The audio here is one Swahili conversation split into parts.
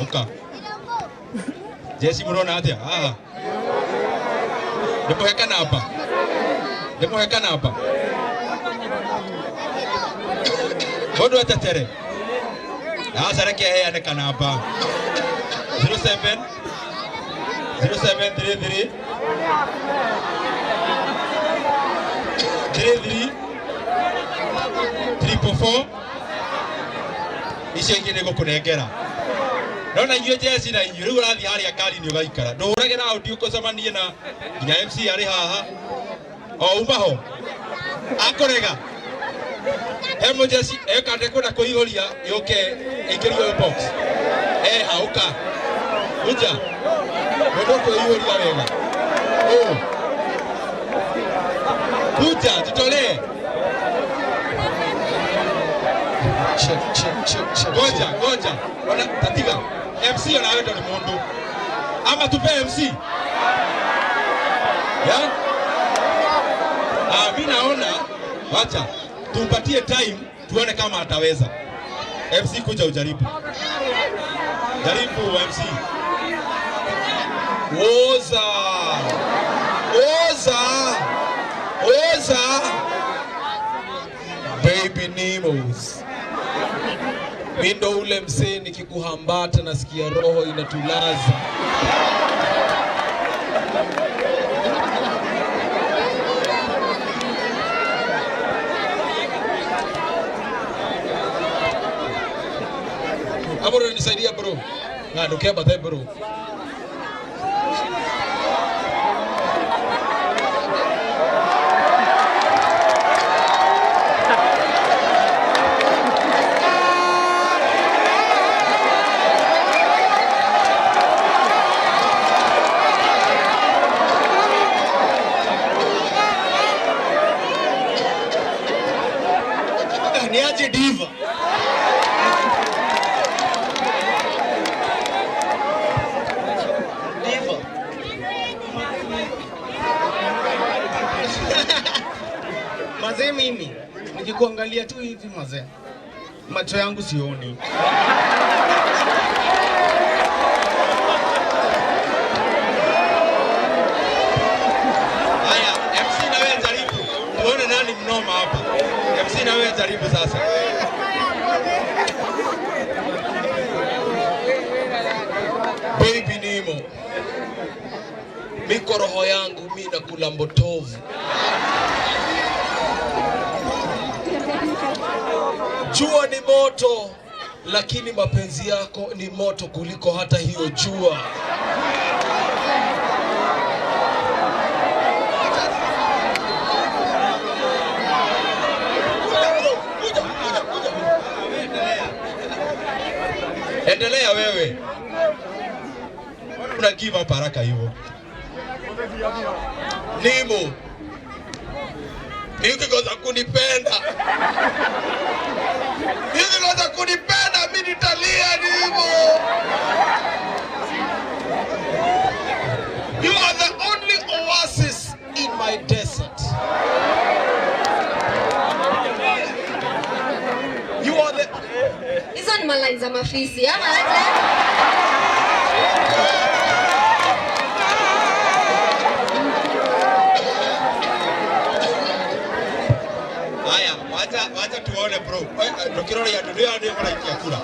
Oka. Jesse murona atia. Ah. Demo heka napa. Demo heka napa. Bodo atatere. Ah, sareke hea ne kanapa. 07 0733 33 444 icio ingĩ nĩ gũkũnengera nona inyuĩ Jesse na inyuĩ rĩu ũrathiĩ harĩa ngari nĩ ũgaikara ndũhũragĩra aundi ũkũcemanie na nginya MC arĩ haha o uma ho akũrega hemo Jesse ekande kwenda kũihũria yũke ĩingĩrio box hauka uja mũndũ kũihũria wega uja tutolee check. Goja. Ona tatiga. MC ona wewe ndo ni mundu. Ama tupe MC. Ya? Mimi naona wacha tumpatie time tuone kama ataweza. MC kuja ujaribu. Jaribu MC. Oza. Baby Nemos. Mindo ule msee nikikuhambata nasikia roho inatulaza. Amoro nisaidia bro. Na ndokia bathe bro. Niaje diva. Diva. Mazee mimi nikikuangalia tu hivi mazee macho yangu sioni. Haya, MC na wewe jaribu. Tuone nani mnoma hapa. MC na wewe jaribu sasa. Baby Nemo. Miko roho yangu mimi nakula mbotovu. Jua ni moto lakini mapenzi yako ni moto kuliko hata hiyo jua. Endelea wewe. Una give up haraka hivyo. Nemo. Nikikosa kunipenda. Nikikosa kunipenda mimi nitalia Nemo. You are the only oasis in my desert. You are the Hizo ni malines za mafisi ama aje? Haya, wacha tuone bro. Ndokirora ya ndio ndio mnaikia kula.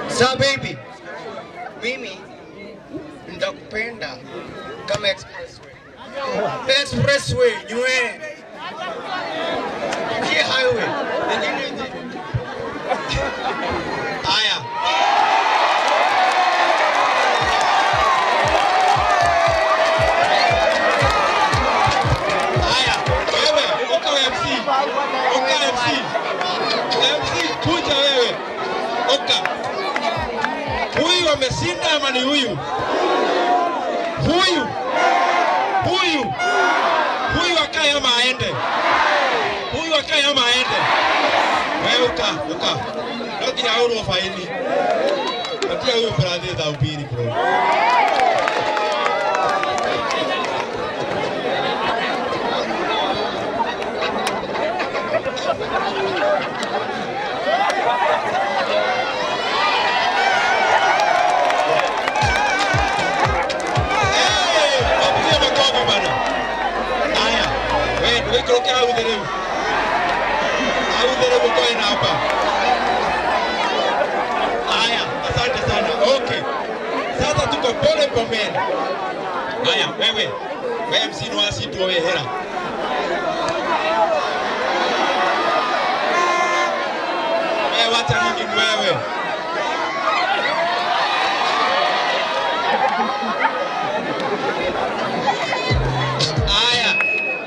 Sawa baby. Mimi ndakupenda kama expressway. Expressway nywe. Hii highway. Haya. Wewe, uko MC. MC kuja wewe. Oka. Huyu ameshinda ama ni huyu? Huyu akae ama aende? Wewe uka. Lakini hauro faini. Patia huyu brother za upili bro. hapa. Haya, asante sana. Okay. Sasa tuko pole pomeni. Haya, wewe MC no asitu wewe hera. Wewe wacha nini wewe?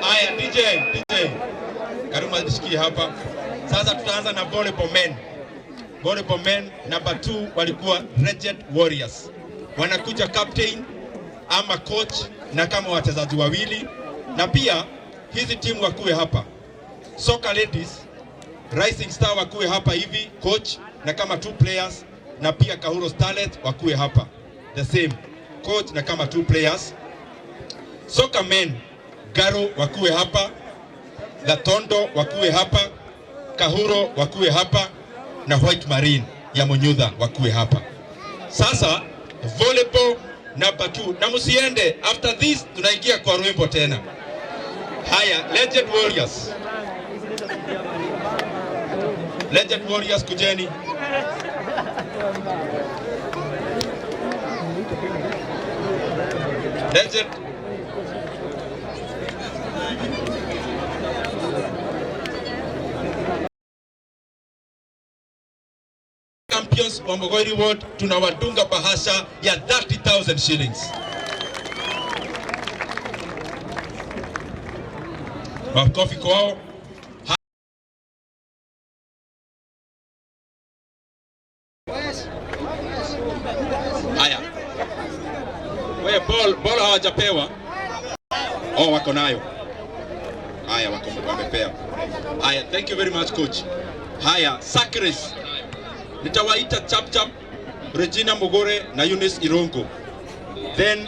Haya, DJ. Karuma disikie hapa. Sasa tutaanza na volleyball men. Volleyball men number 2 walikuwa Reject Warriors. Wanakuja captain ama coach na kama wachezaji wawili, na pia hizi timu wakuwe hapa. Soccer ladies Rising Star wakuwe hapa hivi coach na kama 2 players, na pia Kahuro Starlet wakuwe hapa the same coach na kama 2 players. Soccer men Garo wakuwe hapa, Gatondo wakuwe hapa, Kahuro wakuwe hapa na White Marine ya Munyudha wakuwe hapa. Sasa volleyball number 2, na musiende, after this tunaingia kwa rwimbo tena. Haya, Legend Warriors. Legend Warriors kujeni. Legend champions wa Mogoi Reward tunawadunga bahasha ya 30,000 shillings. Makofi kwao. Haya. Wewe ball hawajapewa. Oh, wako nayo. Haya, wako wamepewa. Haya, thank you very much coach. Haya, Sakres. Nitawaita chap Regina Mogore na Eunice Irongo. Then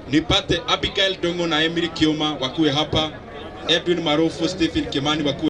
nipate Abigail Dongo na Emily Kioma wakuwe hapa. Edwin Marofu, Stephen Kimani wakuwe